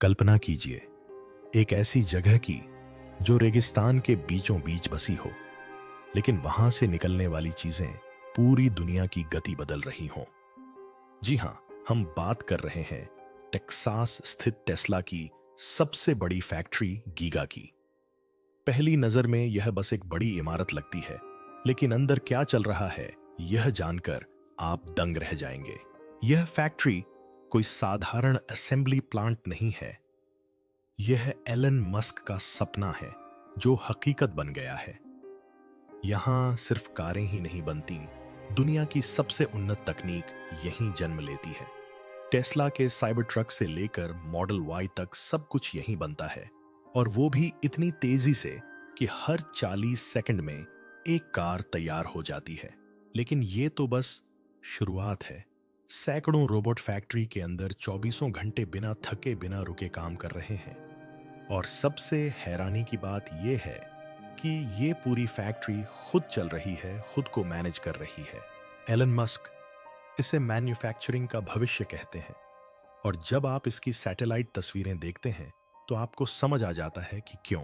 कल्पना कीजिए एक ऐसी जगह की जो रेगिस्तान के बीचों बीच बसी हो, लेकिन वहां से निकलने वाली चीजें पूरी दुनिया की गति बदल रही हों। जी हां, हम बात कर रहे हैं टेक्सास स्थित टेस्ला की सबसे बड़ी फैक्ट्री गीगा की। पहली नजर में यह बस एक बड़ी इमारत लगती है, लेकिन अंदर क्या चल रहा है यह जानकर आप दंग रह जाएंगे। यह फैक्ट्री कोई साधारण असेंबली प्लांट नहीं है। यह एलन मस्क का सपना है जो हकीकत बन गया है। यहां सिर्फ कारें ही नहीं बनती, दुनिया की सबसे उन्नत तकनीक यहीं जन्म लेती है। टेस्ला के साइबर ट्रक से लेकर मॉडल वाई तक सब कुछ यहीं बनता है, और वो भी इतनी तेजी से कि हर 40 सेकंड में एक कार तैयार हो जाती है। लेकिन ये तो बस शुरुआत है। सैकड़ों रोबोट फैक्ट्री के अंदर 24 घंटे बिना थके बिना रुके काम कर रहे हैं। और सबसे हैरानी की बात यह है कि ये पूरी फैक्ट्री खुद चल रही है, खुद को मैनेज कर रही है। एलन मस्क इसे मैन्युफैक्चरिंग का भविष्य कहते हैं, और जब आप इसकी सैटेलाइट तस्वीरें देखते हैं तो आपको समझ आ जाता है कि क्यों।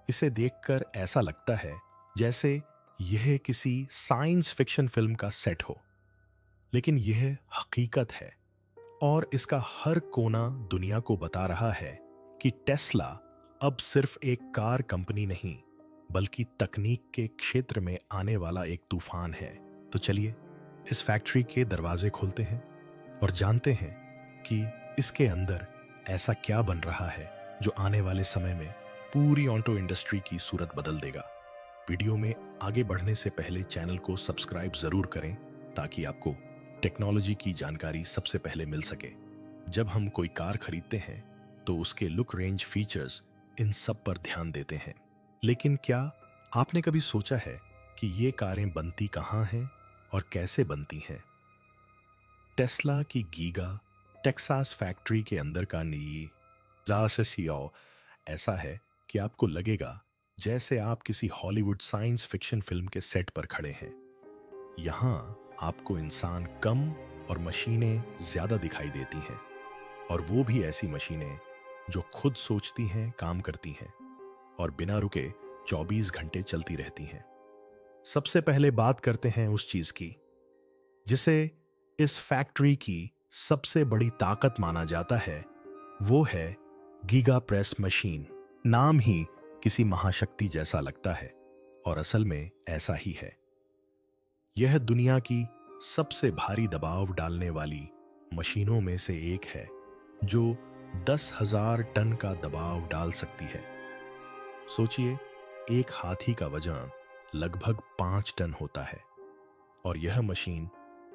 इसे देखकर ऐसा लगता है जैसे यह किसी साइंस फिक्शन फिल्म का सेट हो, लेकिन यह हकीकत है। और इसका हर कोना दुनिया को बता रहा है कि टेस्ला अब सिर्फ एक कार कंपनी नहीं, बल्कि तकनीक के क्षेत्र में आने वाला एक तूफान है। तो चलिए इस फैक्ट्री के दरवाजे खोलते हैं और जानते हैं कि इसके अंदर ऐसा क्या बन रहा है जो आने वाले समय में पूरी ऑटो इंडस्ट्री की सूरत बदल देगा। वीडियो में आगे बढ़ने से पहले चैनल को सब्सक्राइब जरूर करें ताकि आपको टेक्नोलॉजी की जानकारी सबसे पहले मिल सके। जब हम कोई कार खरीदते हैं तो उसके लुक, रेंज, फीचर्स, इन सब पर ध्यान देते हैं। लेकिन क्या आपने कभी सोचा है कि ये कारें बनती कहाँ हैं और कैसे बनती हैं? टेस्ला की गीगा टेक्सास फैक्ट्री के अंदर का नज़ारा ऐसा है कि आपको लगेगा जैसे आप किसी हॉलीवुड साइंस फिक्शन फिल्म के सेट पर खड़े हैं। यहाँ आपको इंसान कम और मशीनें ज्यादा दिखाई देती हैं, और वो भी ऐसी मशीनें जो खुद सोचती हैं, काम करती हैं और बिना रुके 24 घंटे चलती रहती हैं। सबसे पहले बात करते हैं उस चीज की जिसे इस फैक्ट्री की सबसे बड़ी ताकत माना जाता है। वो है गीगा प्रेस मशीन। नाम ही किसी महाशक्ति जैसा लगता है, और असल में ऐसा ही है। यह दुनिया की सबसे भारी दबाव डालने वाली मशीनों में से एक है जो 10,000 टन का दबाव डाल सकती है। सोचिए, एक हाथी का वजन लगभग 5 टन होता है, और यह मशीन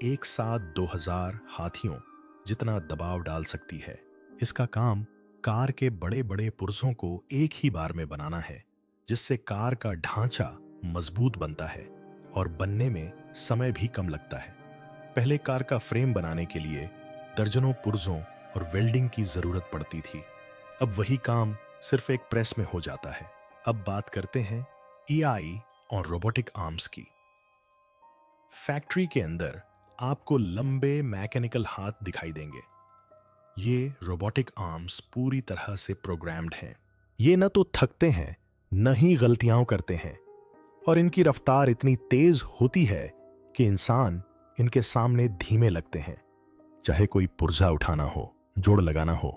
एक साथ 2,000 हाथियों जितना दबाव डाल सकती है। इसका काम कार के बड़े बड़े पुर्जों को एक ही बार में बनाना है, जिससे कार का ढांचा मजबूत बनता है और बनने में समय भी कम लगता है। पहले कार का फ्रेम बनाने के लिए दर्जनों पुर्जों और वेल्डिंग की जरूरत पड़ती थी। अब वही काम सिर्फ एक प्रेस में हो जाता है। अब बात करते हैं एआई और रोबोटिक आर्म्स की। फैक्ट्री के अंदर आपको लंबे मैकेनिकल हाथ दिखाई देंगे। ये रोबोटिक आर्म्स पूरी तरह से प्रोग्राम्ड हैं। ये न तो थकते हैं न ही गलतियां करते हैं, और इनकी रफ्तार इतनी तेज होती है कि इंसान इनके सामने धीमे लगते हैं। चाहे कोई पुर्जा उठाना हो, जोड़ लगाना हो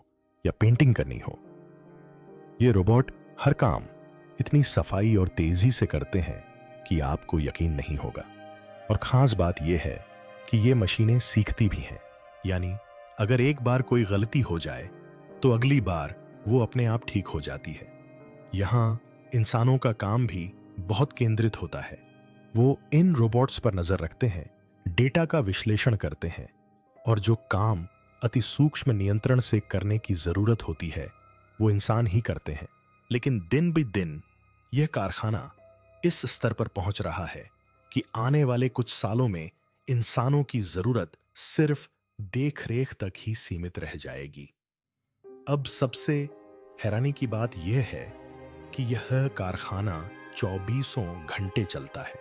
या पेंटिंग करनी हो, ये रोबोट हर काम इतनी सफाई और तेजी से करते हैं कि आपको यकीन नहीं होगा। और खास बात यह है कि ये मशीनें सीखती भी हैं, यानी अगर एक बार कोई गलती हो जाए तो अगली बार वो अपने आप ठीक हो जाती है। यहां इंसानों का काम भी बहुत केंद्रित होता है। वो इन रोबोट्स पर नजर रखते हैं, डेटा का विश्लेषण करते हैं, और जो काम अति सूक्ष्म नियंत्रण से करने की जरूरत होती है वो इंसान ही करते हैं। लेकिन दिन ब दिन यह कारखाना इस स्तर पर पहुंच रहा है कि आने वाले कुछ सालों में इंसानों की जरूरत सिर्फ देखरेख तक ही सीमित रह जाएगी। अब सबसे हैरानी की बात यह है कि यह कारखाना 24 घंटे चलता है,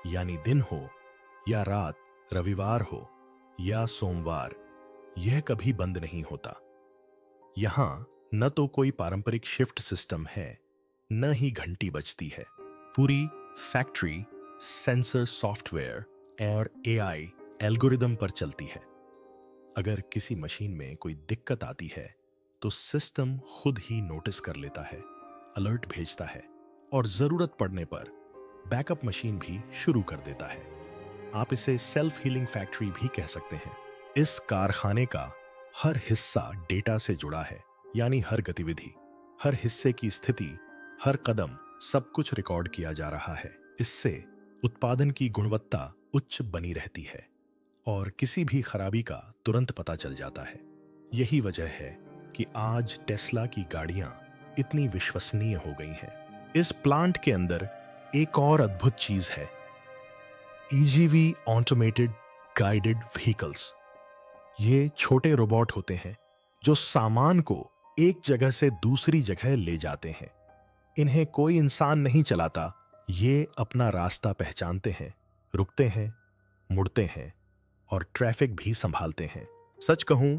यानी दिन हो या रात, रविवार हो या सोमवार, यह कभी बंद नहीं होता। यहां न तो कोई पारंपरिक शिफ्ट सिस्टम है, न ही घंटी बजती है। पूरी फैक्ट्री सेंसर सॉफ्टवेयर और एआई एल्गोरिदम पर चलती है। अगर किसी मशीन में कोई दिक्कत आती है तो सिस्टम खुद ही नोटिस कर लेता है, अलर्ट भेजता है और जरूरत पड़ने पर बैकअप मशीन भी शुरू कर देता है। आप इसे सेल्फ हीलिंग फैक्ट्री भी कह सकते हैं। इस कारखाने का हर हिस्सा डेटा से जुड़ा है, यानी हर गतिविधि, हर हिस्से की स्थिति, हर कदम, सब कुछ रिकॉर्ड किया जा रहा है। इससे उत्पादन की गुणवत्ता उच्च बनी रहती है और किसी भी खराबी का तुरंत पता चल जाता है। यही वजह है कि आज टेस्ला की गाड़ियां इतनी विश्वसनीय हो गई हैं। इस प्लांट के अंदर एक और अद्भुत चीज है, ईजीवी ऑटोमेटेड गाइडेड व्हीकल्स। ये छोटे रोबोट होते हैं जो सामान को एक जगह से दूसरी जगह ले जाते हैं। इन्हें कोई इंसान नहीं चलाता, ये अपना रास्ता पहचानते हैं, रुकते हैं, मुड़ते हैं और ट्रैफिक भी संभालते हैं। सच कहूं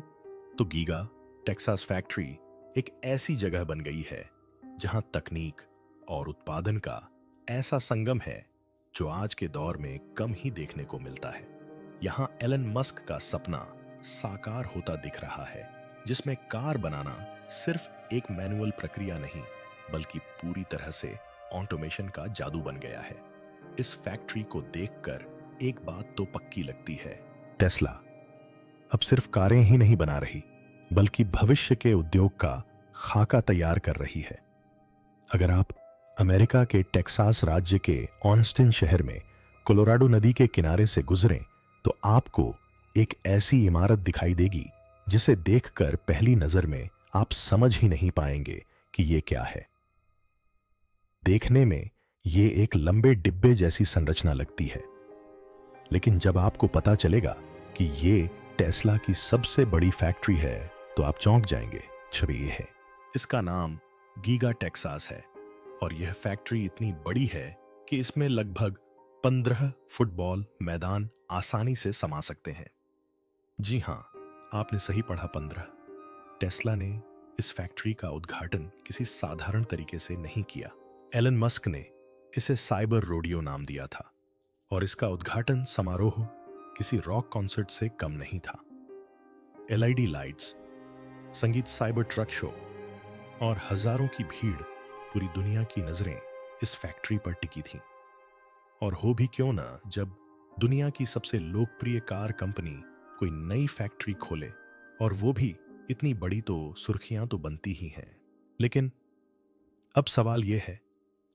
तो गीगा टेक्सास फैक्ट्री एक ऐसी जगह बन गई है जहां तकनीक और उत्पादन का ऐसा संगम है जो आज के दौर में कम ही देखने को मिलता है। यहां एलन मस्क का सपना साकार होता दिख रहा है, जिसमें कार बनाना सिर्फ एक मैनुअल प्रक्रिया नहीं बल्कि पूरी तरह से ऑटोमेशन का जादू बन गया है। इस फैक्ट्री को देखकर एक बात तो पक्की लगती है, टेस्ला अब सिर्फ कारें ही नहीं बना रही बल्कि भविष्य के उद्योग का खाका तैयार कर रही है। अगर आप अमेरिका के टेक्सास राज्य के ऑस्टिन शहर में कोलोराडो नदी के किनारे से गुजरें तो आपको एक ऐसी इमारत दिखाई देगी जिसे देखकर पहली नजर में आप समझ ही नहीं पाएंगे कि ये क्या है। देखने में ये एक लंबे डिब्बे जैसी संरचना लगती है, लेकिन जब आपको पता चलेगा कि ये टेस्ला की सबसे बड़ी फैक्ट्री है तो आप चौंक जाएंगे। छवि ये है, इसका नाम गीगा टेक्सास है और यह फैक्ट्री इतनी बड़ी है कि इसमें लगभग 15 फुटबॉल मैदान आसानी से समा सकते हैं। जी हां, आपने सही पढ़ा, 15। टेस्ला ने इस फैक्ट्री का उद्घाटन किसी साधारण तरीके से नहीं किया। एलन मस्क ने इसे साइबर रोडियो नाम दिया था और इसका उद्घाटन समारोह किसी रॉक कॉन्सर्ट से कम नहीं था। एलईडी लाइट्स, संगीत, साइबर ट्रक शो और हजारों की भीड़, पूरी दुनिया की नजरें इस फैक्ट्री पर टिकी थीं। और हो भी क्यों ना, जब दुनिया की सबसे लोकप्रिय कार कंपनी कोई नई फैक्ट्री खोले और वो भी इतनी बड़ी, तो सुर्खियां तो बनती ही हैं। लेकिन अब सवाल यह है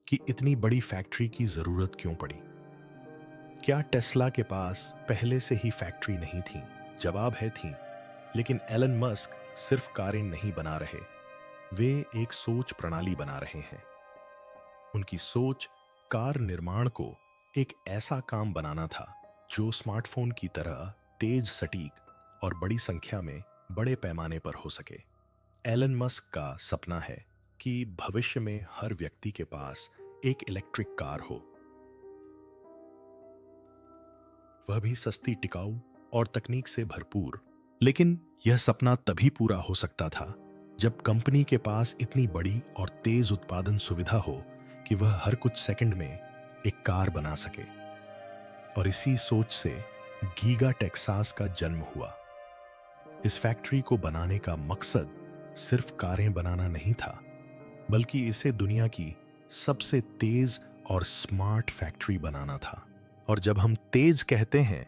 कि इतनी बड़ी फैक्ट्री की जरूरत क्यों पड़ी? क्या टेस्ला के पास पहले से ही फैक्ट्री नहीं थी? जवाब है, थी। लेकिन एलन मस्क सिर्फ कारें नहीं बना रहे, वे एक सोच प्रणाली बना रहे हैं। उनकी सोच कार निर्माण को एक ऐसा काम बनाना था जो स्मार्टफोन की तरह तेज, सटीक और बड़ी संख्या में बड़े पैमाने पर हो सके। एलन मस्क का सपना है कि भविष्य में हर व्यक्ति के पास एक इलेक्ट्रिक कार हो, वह भी सस्ती, टिकाऊ और तकनीक से भरपूर। लेकिन यह सपना तभी पूरा हो सकता था जब कंपनी के पास इतनी बड़ी और तेज उत्पादन सुविधा हो कि वह हर कुछ सेकंड में एक कार बना सके। और इसी सोच से गीगा टेक्सास का जन्म हुआ। इस फैक्ट्री को बनाने का मकसद सिर्फ कारें बनाना नहीं था, बल्कि इसे दुनिया की सबसे तेज और स्मार्ट फैक्ट्री बनाना था। और जब हम तेज कहते हैं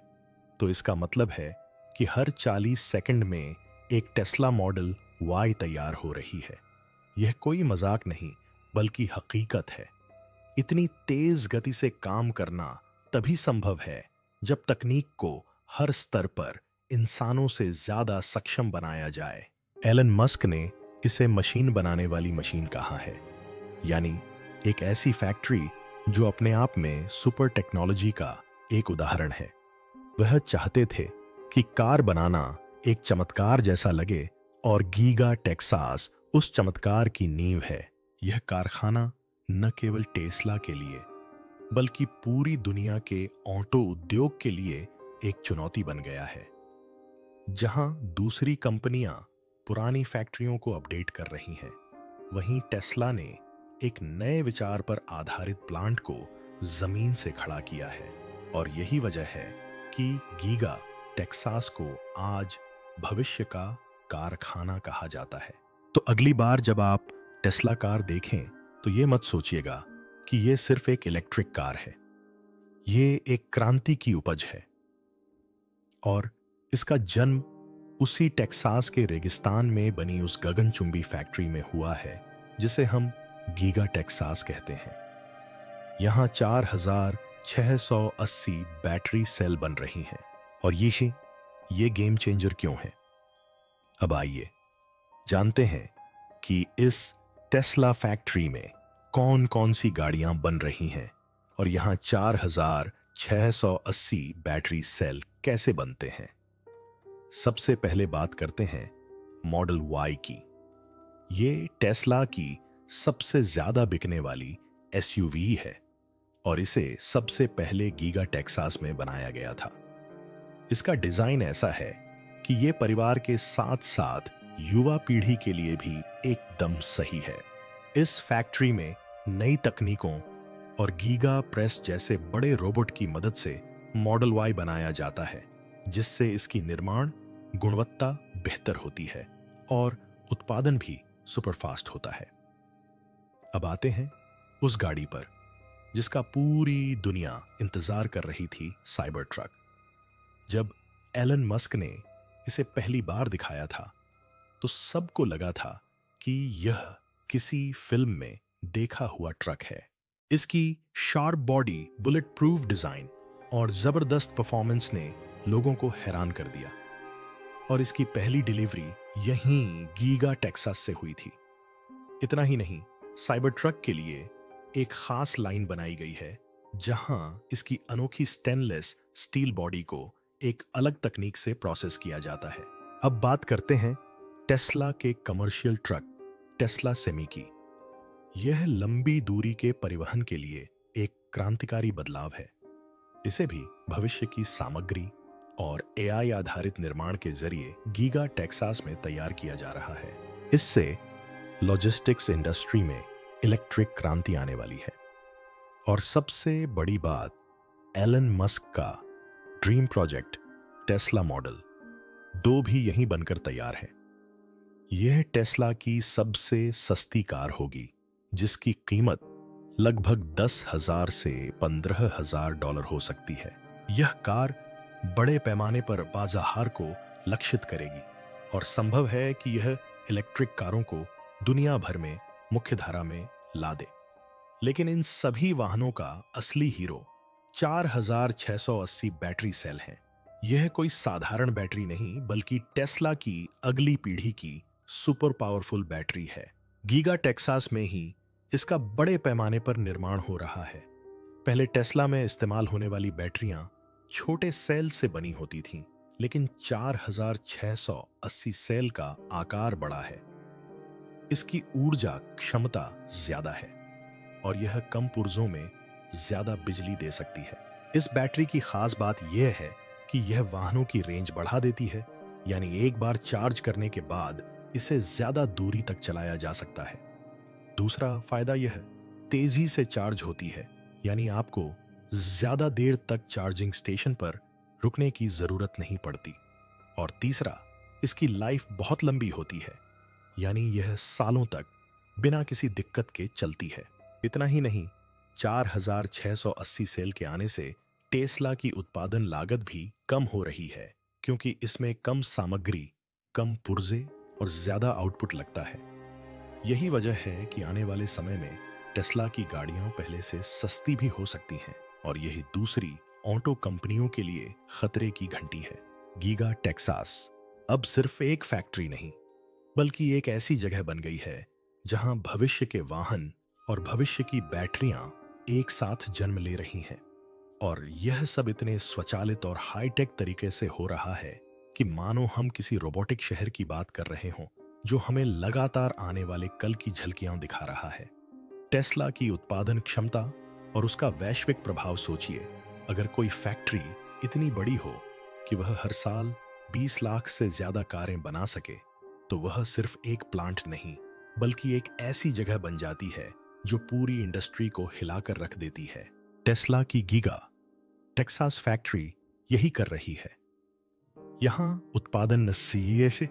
तो इसका मतलब है कि हर 40 सेकंड में एक टेस्ला मॉडल वाई तैयार हो रही है। यह कोई मजाक नहीं बल्कि हकीकत है। इतनी तेज गति से काम करना तभी संभव है जब तकनीक को हर स्तर पर इंसानों से ज्यादा सक्षम बनाया जाए। एलन मस्क ने इसे मशीन बनाने वाली मशीन कहा है, यानी एक ऐसी फैक्ट्री जो अपने आप में सुपर टेक्नोलॉजी का एक उदाहरण है। वह चाहते थे कि कार बनाना एक चमत्कार जैसा लगे और गीगा टेक्सास उस चमत्कार की नींव है। यह कारखाना न केवल टेस्ला के लिए बल्कि पूरी दुनिया के ऑटो उद्योग के लिए एक चुनौती बन गया है। जहां दूसरी कंपनियां पुरानी फैक्ट्रियों को अपडेट कर रही हैं, वहीं टेस्ला ने एक नए विचार पर आधारित प्लांट को जमीन से खड़ा किया है। और यही वजह है कि गीगा टेक्सास को आज भविष्य का कारखाना कहा जाता है। तो अगली बार जब आप टेस्ला कार देखें तो ये मत सोचिएगा कि ये सिर्फ एक इलेक्ट्रिक कार है। ये एक क्रांति की उपज है और इसका जन्म उसी टेक्सास के रेगिस्तान में बनी उस गगनचुंबी फैक्ट्री में हुआ है जिसे हम गीगा टेक्सास कहते हैं। यहां 4680 बैटरी सेल बन रही हैं। और ये गेम चेंजर क्यों है? अब आइए जानते हैं कि इस टेस्ला फैक्ट्री में कौन कौन सी गाड़ियां बन रही हैं और यहां 4680 बैटरी सेल कैसे बनते हैं। सबसे पहले बात करते हैं मॉडल वाई की। ये टेस्ला की सबसे ज्यादा बिकने वाली एसयूवी है और इसे सबसे पहले गीगा टेक्सास में बनाया गया था। इसका डिजाइन ऐसा है कि ये परिवार के साथ साथ युवा पीढ़ी के लिए भी एकदम सही है। इस फैक्ट्री में नई तकनीकों और गीगा प्रेस जैसे बड़े रोबोट की मदद से मॉडल वाई बनाया जाता है, जिससे इसकी निर्माण गुणवत्ता बेहतर होती है और उत्पादन भी सुपरफास्ट होता है। अब आते हैं उस गाड़ी पर जिसका पूरी दुनिया इंतजार कर रही थी, साइबर ट्रक। जब एलन मस्क ने इसे पहली बार दिखाया था तो सबको लगा था कि यह किसी फिल्म में देखा हुआ ट्रक है। इसकी sharp body, bullet proof design और जबरदस्त परफॉर्मेंस ने लोगों को हैरान कर दिया। और इसकी पहली डिलीवरी यहीं गीगा टेक्सास से हुई थी। इतना ही नहीं, साइबर ट्रक के लिए एक खास लाइन बनाई गई है जहां इसकी अनोखी स्टेनलेस स्टील बॉडी को एक अलग तकनीक से प्रोसेस किया जाता है। अब बात करते हैं टेस्ला के कमर्शियल ट्रक टेस्ला सेमी की। यह लंबी दूरी के परिवहन के लिए एक क्रांतिकारी बदलाव है। इसे भी भविष्य की सामग्री और एआई आधारित निर्माण के जरिए गीगा टेक्सास में तैयार किया जा रहा है। इससे लॉजिस्टिक्स इंडस्ट्री में इलेक्ट्रिक क्रांति आने वाली है। और सबसे बड़ी बात, एलन मस्क का ड्रीम प्रोजेक्ट टेस्ला मॉडल 2 भी यहीं बनकर तैयार है। यह टेस्ला की सबसे सस्ती कार होगी, जिसकी कीमत लगभग 10,000 से $15,000 हो सकती है। यह कार बड़े पैमाने पर बाजार को लक्षित करेगी और संभव है कि यह इलेक्ट्रिक कारों को दुनिया भर में मुख्यधारा में ला दे। लेकिन इन सभी वाहनों का असली हीरो 4680 बैटरी सेल हैं। यह कोई साधारण बैटरी नहीं, बल्कि टेस्ला की अगली पीढ़ी की सुपर पावरफुल बैटरी है। गीगा टेक्सास में ही इसका बड़े पैमाने पर निर्माण हो रहा है। पहले टेस्ला में इस्तेमाल होने वाली बैटरियां छोटे सेल से बनी होती थीं, लेकिन 4680 सेल का आकार बड़ा है। इसकी ऊर्जा क्षमता ज्यादा है और यह कम पुर्जों में ज्यादा बिजली दे सकती है। इस बैटरी की खास बात यह है कि यह वाहनों की रेंज बढ़ा देती है, यानी एक बार चार्ज करने के बाद इसे ज्यादा दूरी तक चलाया जा सकता है। दूसरा फायदा यह तेजी से चार्ज होती है, यानी आपको ज्यादा देर तक चार्जिंग स्टेशन पर रुकने की जरूरत नहीं पड़ती। और तीसरा, इसकी लाइफ बहुत लंबी होती है, यानी यह सालों तक बिना किसी दिक्कत के चलती है। इतना ही नहीं, 4680 सेल के आने से टेस्ला की उत्पादन लागत भी कम हो रही है, क्योंकि इसमें कम सामग्री, कम पुर्जे और ज्यादा आउटपुट लगता है। यही वजह है कि आने वाले समय में टेस्ला की गाड़ियां पहले से सस्ती भी हो सकती हैं और यही दूसरी ऑटो कंपनियों के लिए खतरे की घंटी है। गीगा टेक्सास अब सिर्फ एक फैक्ट्री नहीं, बल्कि एक ऐसी जगह बन गई है जहां भविष्य के वाहन और भविष्य की बैटरियां एक साथ जन्म ले रही हैं। और यह सब इतने स्वचालित और हाईटेक तरीके से हो रहा है कि मानो हम किसी रोबोटिक शहर की बात कर रहे हों, जो हमें लगातार आने वाले कल की झलकियां दिखा रहा है। टेस्ला की उत्पादन क्षमता और उसका वैश्विक प्रभाव सोचिए। अगर कोई फैक्ट्री इतनी बड़ी हो कि वह हर साल 20 लाख से ज्यादा कारें बना सके, तो वह सिर्फ एक प्लांट नहीं बल्कि एक ऐसी जगह बन जाती है जो पूरी इंडस्ट्री को हिलाकर रख देती है। टेस्ला की गीगा टेक्सास फैक्ट्री यही कर रही है। यहां उत्पादन नस्सीये से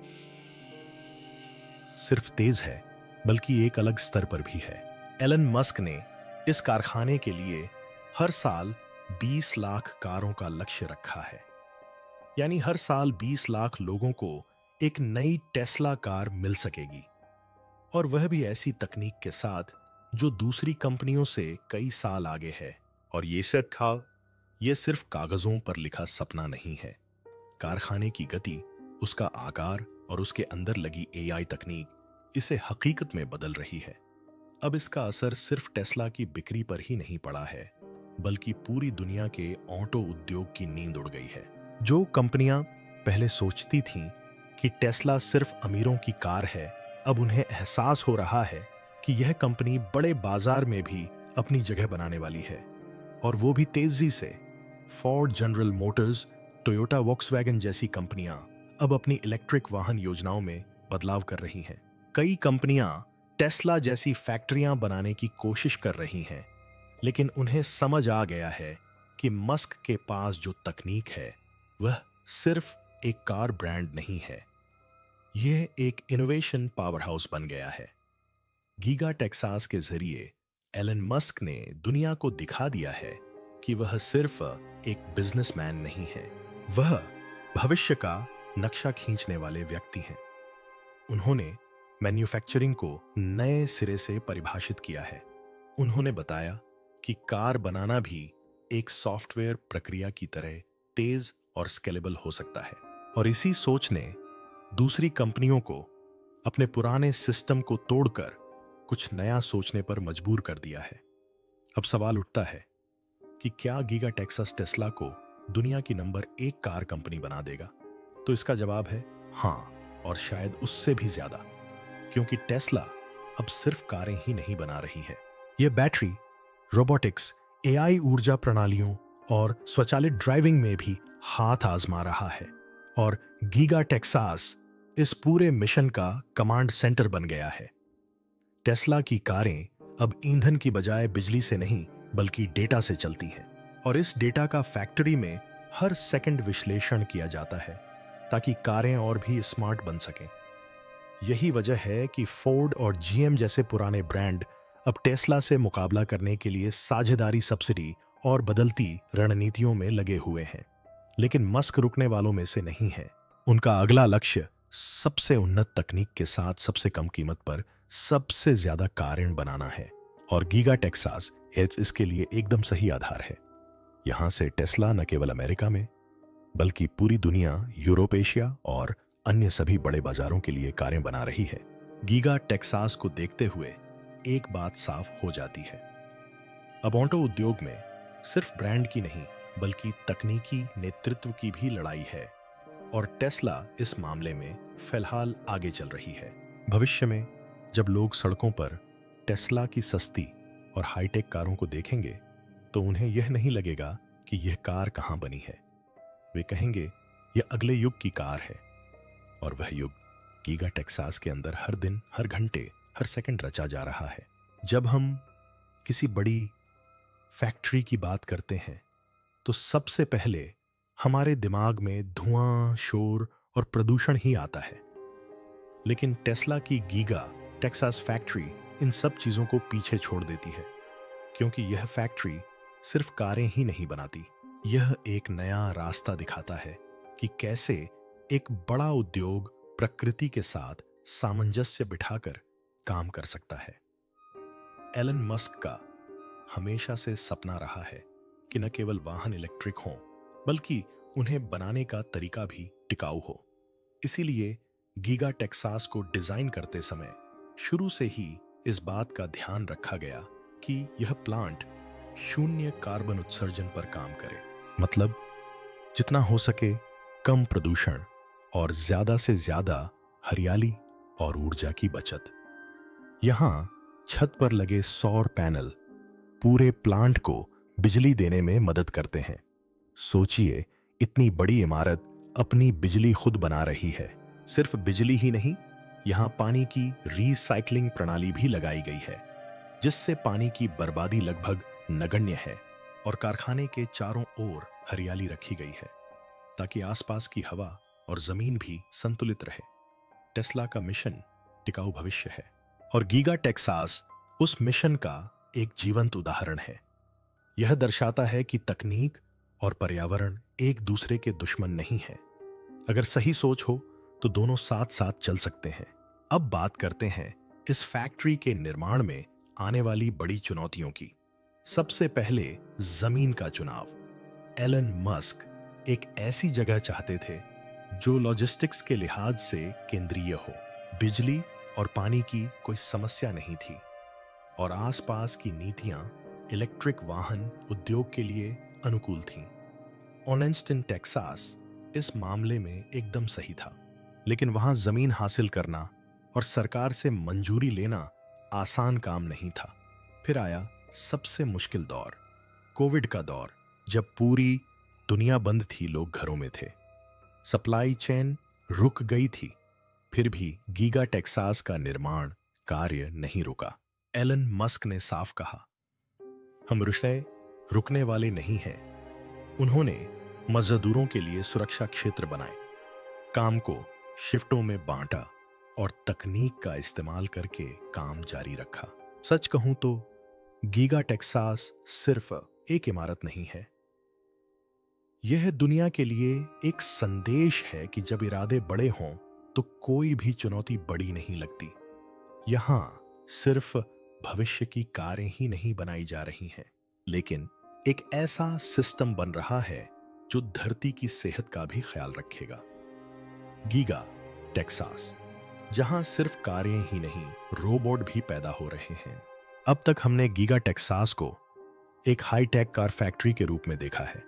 सिर्फ तेज है बल्कि एक अलग स्तर पर भी है। एलन मस्क ने इस कारखाने के लिए हर साल 20 लाख कारों का लक्ष्य रखा है। यानी हर साल 20 लाख लोगों को एक नई टेस्ला कार मिल सकेगी, और वह भी ऐसी तकनीक के साथ जो दूसरी कंपनियों से कई साल आगे है। और ये सिर्फ कागजों पर लिखा सपना नहीं है। कारखाने की गति, उसका आकार और उसके अंदर लगी एआई तकनीक इसे हकीकत में बदल रही है। अब इसका असर सिर्फ टेस्ला की बिक्री पर ही नहीं पड़ा है, बल्कि पूरी दुनिया के ऑटो उद्योग की नींद उड़ गई है। जो कंपनियां पहले सोचती थीं कि टेस्ला सिर्फ अमीरों की कार है, अब उन्हें एहसास हो रहा है कि यह कंपनी बड़े बाजार में भी अपनी जगह बनाने वाली है, और वो भी तेजी से। Ford, general Motors, Toyota, Volkswagen जैसी कंपनियां अब अपनी इलेक्ट्रिक वाहन योजनाओं में बदलाव कर रही हैं। कई कंपनियां टेस्ला जैसी फैक्ट्रियां बनाने की कोशिश कर रही हैं, लेकिन उन्हें समझ आ गया है कि मस्क के पास जो तकनीक है वह सिर्फ एक कार ब्रांड नहीं है, यह एक इनोवेशन पावर हाउस बन गया है। गीगा टेक्सास के जरिए एलन मस्क ने दुनिया को दिखा दिया है कि वह सिर्फ एक बिजनेसमैन नहीं है, वह भविष्य का नक्शा खींचने वाले व्यक्ति हैं। उन्होंने मैन्युफैक्चरिंग को नए सिरे से परिभाषित किया है। उन्होंने बताया कि कार बनाना भी एक सॉफ्टवेयर प्रक्रिया की तरह तेज और स्केलेबल हो सकता है। और इसी सोच ने दूसरी कंपनियों को अपने पुराने सिस्टम को तोड़कर कुछ नया सोचने पर मजबूर कर दिया है। अब सवाल उठता है कि क्या गीगा टेक्सास टेस्ला को दुनिया की नंबर 1 कार कंपनी बना देगा? तो इसका जवाब है हाँ, और शायद उससे भी ज्यादा, क्योंकि टेस्ला अब सिर्फ कारें ही नहीं बना रही है। यह बैटरी, रोबोटिक्स, एआई ऊर्जा प्रणालियों और स्वचालित ड्राइविंग में भी हाथ आजमा रहा है। और गीगा टेक्सास इस पूरे मिशन का कमांड सेंटर बन गया है। टेस्ला की कारें अब ईंधन की बजाय बिजली से नहीं बल्कि डेटा से चलती हैं, और इस डेटा का फैक्ट्री में हर सेकंड विश्लेषण किया जाता है ताकि कारें और भी स्मार्ट बन सकें। यही वजह है कि फोर्ड और जीएम जैसे पुराने ब्रांड अब टेस्ला से मुकाबला करने के लिए साझेदारी, सब्सिडी और बदलती रणनीतियों में लगे हुए हैं। लेकिन मस्क रुकने वालों में से नहीं है। उनका अगला लक्ष्य सबसे उन्नत तकनीक के साथ सबसे कम कीमत पर सबसे ज्यादा कारें बनाना है, और गीगा टेक्सास इसके लिए एकदम सही आधार है। यहां से टेस्ला न केवल अमेरिका में बल्कि पूरी दुनिया, यूरोप, एशिया और अन्य सभी बड़े बाजारों के लिए कारें बना रही है। गीगा टेक्सास को देखते हुए एक बात साफ हो जाती है, अब ऑटो उद्योग में सिर्फ ब्रांड की नहीं बल्कि तकनीकी नेतृत्व की भी लड़ाई है, और टेस्ला इस मामले में फिलहाल आगे चल रही है। भविष्य में जब लोग सड़कों पर टेस्ला की सस्ती और हाईटेक कारों को देखेंगे तो उन्हें यह नहीं लगेगा कि यह कार कहां बनी है। वे कहेंगे यह अगले युग की कार है, और वह युग गीगा टेक्सास के अंदर हर दिन, हर घंटे, हर सेकंड रचा जा रहा है। जब हम किसी बड़ी फैक्ट्री की बात करते हैं तो सबसे पहले हमारे दिमाग में धुआं, शोर और प्रदूषण ही आता है, लेकिन टेस्ला की गीगा टेक्सास फैक्ट्री इन सब चीजों को पीछे छोड़ देती है, क्योंकि यह फैक्ट्री सिर्फ कारें ही नहीं बनाती, यह एक नया रास्ता दिखाता है कि कैसे एक बड़ा उद्योग प्रकृति के साथ सामंजस्य बिठाकर काम कर सकता है। एलन मस्क का हमेशा से सपना रहा है कि न केवल वाहन इलेक्ट्रिक हों बल्कि उन्हें बनाने का तरीका भी टिकाऊ हो। इसीलिए गीगा टेक्सास को डिजाइन करते समय शुरू से ही इस बात का ध्यान रखा गया कि यह प्लांट शून्य कार्बन उत्सर्जन पर काम करे, मतलब जितना हो सके कम प्रदूषण और ज्यादा से ज्यादा हरियाली और ऊर्जा की बचत। यहां छत पर लगे सौर पैनल पूरे प्लांट को बिजली देने में मदद करते हैं। सोचिए, इतनी बड़ी इमारत अपनी बिजली खुद बना रही है। सिर्फ बिजली ही नहीं यहाँ पानी की रिसाइकलिंग प्रणाली भी लगाई गई है, जिससे पानी की बर्बादी लगभग नगण्य है और कारखाने के चारों ओर हरियाली रखी गई है ताकि आसपास की हवा और जमीन भी संतुलित रहे। टेस्ला का मिशन टिकाऊ भविष्य है और गीगा टेक्सास उस मिशन का एक जीवंत उदाहरण है। यह दर्शाता है कि तकनीक और पर्यावरण एक दूसरे के दुश्मन नहीं है। अगर सही सोच हो तो दोनों साथ साथ चल सकते हैं। अब बात करते हैं इस फैक्ट्री के निर्माण में आने वाली बड़ी चुनौतियों की। सबसे पहले जमीन का चुनाव। एलन मस्क एक ऐसी जगह चाहते थे जो लॉजिस्टिक्स के लिहाज से केंद्रीय हो। बिजली और पानी की कोई समस्या नहीं थी और आसपास की नीतियां इलेक्ट्रिक वाहन उद्योग के लिए अनुकूल थीं। ऑनेस्टन टेक्सास इस मामले में एकदम सही था, लेकिन वहां जमीन हासिल करना और सरकार से मंजूरी लेना आसान काम नहीं था। फिर आया सबसे मुश्किल दौर, कोविड का दौर, जब पूरी दुनिया बंद थी, लोग घरों में थे, सप्लाई चेन रुक गई थी। फिर भी गीगा टेक्सास का निर्माण कार्य नहीं रुका। एलन मस्क ने साफ कहा, हम रुशे रुकने वाले नहीं हैं। उन्होंने मजदूरों के लिए सुरक्षा क्षेत्र बनाए, काम को शिफ्टों में बांटा और तकनीक का इस्तेमाल करके काम जारी रखा। सच कहूं तो गीगा टेक्सास सिर्फ एक इमारत नहीं है, यह दुनिया के लिए एक संदेश है कि जब इरादे बड़े हों तो कोई भी चुनौती बड़ी नहीं लगती। यहां सिर्फ भविष्य की कारें ही नहीं बनाई जा रही हैं, लेकिन एक ऐसा सिस्टम बन रहा है जो धरती की सेहत का भी ख्याल रखेगा। गीगा टेक्सास, जहां सिर्फ कारें ही नहीं रोबोट भी पैदा हो रहे हैं। अब तक हमने गीगा टेक्सास को एक हाईटेक कार फैक्ट्री के रूप में देखा है,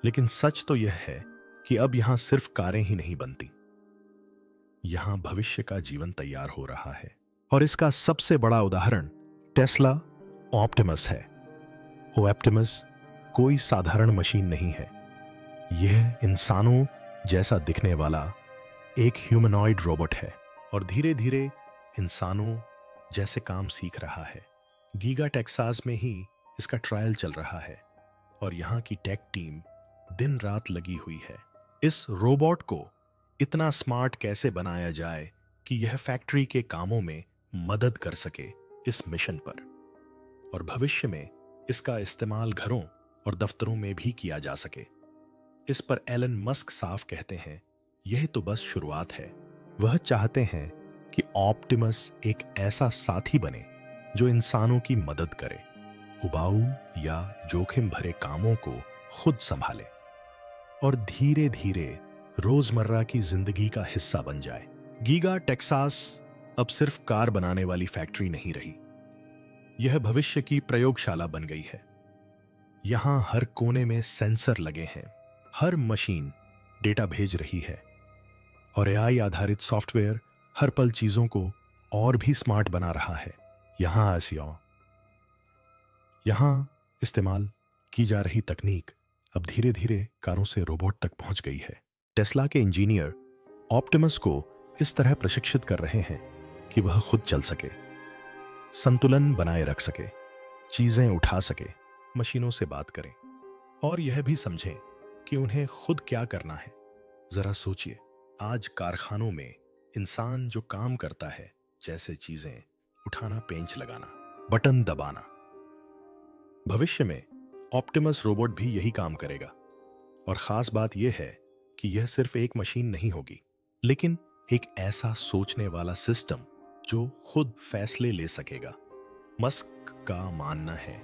लेकिन सच तो यह है कि अब यहां सिर्फ कारें ही नहीं बनती, यहां भविष्य का जीवन तैयार हो रहा है। और इसका सबसे बड़ा उदाहरण टेस्ला ऑप्टिमस है। ऑप्टिमस कोई साधारण मशीन नहीं है, यह इंसानों जैसा दिखने वाला एक ह्यूमनॉइड रोबोट है और धीरे धीरे इंसानों जैसे काम सीख रहा है। गीगा टेक्सास में ही इसका ट्रायल चल रहा है और यहाँ की टेक टीम दिन रात लगी हुई है। इस रोबोट को इतना स्मार्ट कैसे बनाया जाए कि यह फैक्ट्री के कामों में मदद कर सके इस मिशन पर, और भविष्य में इसका इस्तेमाल घरों और दफ्तरों में भी किया जा सके। इस पर एलन मस्क साफ कहते हैं, यह तो बस शुरुआत है। वह चाहते हैं कि ऑप्टिमस एक ऐसा साथी बने जो इंसानों की मदद करे, उबाऊ या जोखिम भरे कामों को खुद संभाले और धीरे धीरे रोजमर्रा की जिंदगी का हिस्सा बन जाए। गीगा टेक्सास अब सिर्फ कार बनाने वाली फैक्ट्री नहीं रही, यह भविष्य की प्रयोगशाला बन गई है। यहां हर कोने में सेंसर लगे हैं, हर मशीन डेटा भेज रही है और एआई आधारित सॉफ्टवेयर हर पल चीजों को और भी स्मार्ट बना रहा है। यहां इस्तेमाल की जा रही तकनीक अब धीरे धीरे कारों से रोबोट तक पहुंच गई है। टेस्ला के इंजीनियर ऑप्टिमस को इस तरह प्रशिक्षित कर रहे हैं कि वह खुद चल सके, संतुलन बनाए रख सके, चीजें उठा सके, मशीनों से बात करें और यह भी समझें कि उन्हें खुद क्या करना है। जरा सोचिए, आज कारखानों में इंसान जो काम करता है, जैसे चीजें उठाना, पेंच लगाना, बटन दबाना, भविष्य में ऑप्टिमस रोबोट भी यही काम करेगा। और खास बात यह है कि यह सिर्फ एक मशीन नहीं होगी, लेकिन एक ऐसा सोचने वाला सिस्टम जो खुद फैसले ले सकेगा। मस्क का मानना है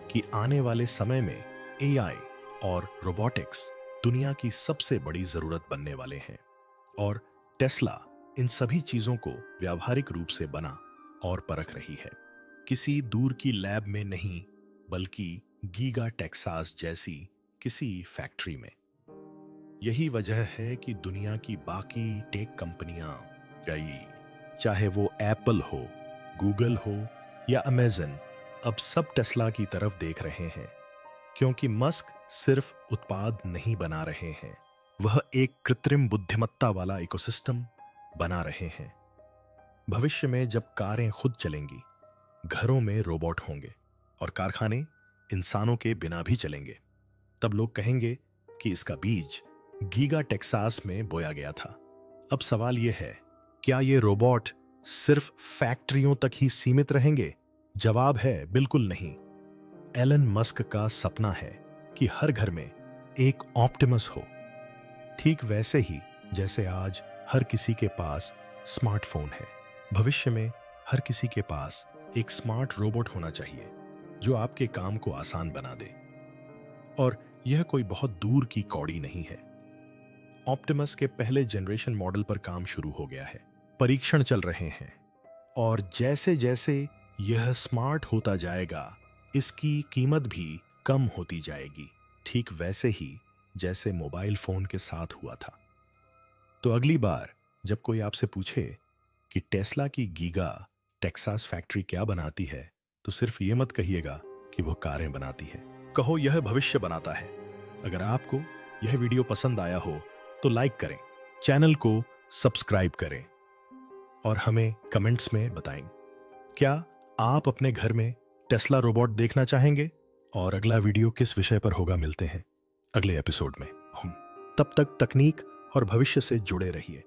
कि आने वाले समय में एआई और रोबोटिक्स दुनिया की सबसे बड़ी जरूरत बनने वाले हैं और टेस्ला इन सभी चीजों को व्यावहारिक रूप से बना और परख रही है। किसी दूर की लैब में नहीं, बल्कि गीगा टेक्सास जैसी किसी फैक्ट्री में। यही वजह है कि दुनिया की बाकी टेक कंपनियां, चाहे वो एप्पल हो, गूगल हो या अमेज़न, अब सब टेस्ला की तरफ देख रहे हैं, क्योंकि मस्क सिर्फ उत्पाद नहीं बना रहे हैं, वह एक कृत्रिम बुद्धिमत्ता वाला इकोसिस्टम बना रहे हैं। भविष्य में जब कारें खुद चलेंगी, घरों में रोबोट होंगे और कारखाने इंसानों के बिना भी चलेंगे, तब लोग कहेंगे कि इसका बीज गीगा टेक्सास में बोया गया था। अब सवाल यह है, क्या ये रोबोट सिर्फ फैक्ट्रियों तक ही सीमित रहेंगे? जवाब है बिल्कुल नहीं। एलन मस्क का सपना है कि हर घर में एक ऑप्टिमस हो, ठीक वैसे ही जैसे आज हर किसी के पास स्मार्टफोन है। भविष्य में हर किसी के पास एक स्मार्ट रोबोट होना चाहिए जो आपके काम को आसान बना दे। और यह कोई बहुत दूर की कौड़ी नहीं है। ऑप्टिमस के पहले जनरेशन मॉडल पर काम शुरू हो गया है, परीक्षण चल रहे हैं, और जैसे जैसे यह स्मार्ट होता जाएगा इसकी कीमत भी कम होती जाएगी, ठीक वैसे ही जैसे मोबाइल फोन के साथ हुआ था। तो अगली बार जब कोई आपसे पूछे कि टेस्ला की गीगा टेक्सास फैक्ट्री क्या बनाती है, तो सिर्फ ये मत कहिएगा कि वो कारें बनाती है, कहो यह भविष्य बनाता है। अगर आपको यह वीडियो पसंद आया हो तो लाइक करें, चैनल को सब्सक्राइब करें और हमें कमेंट्स में बताएं, क्या आप अपने घर में टेस्ला रोबोट देखना चाहेंगे? और अगला वीडियो किस विषय पर होगा, मिलते हैं अगले एपिसोड में। तब तक तकनीक और भविष्य से जुड़े रहिए।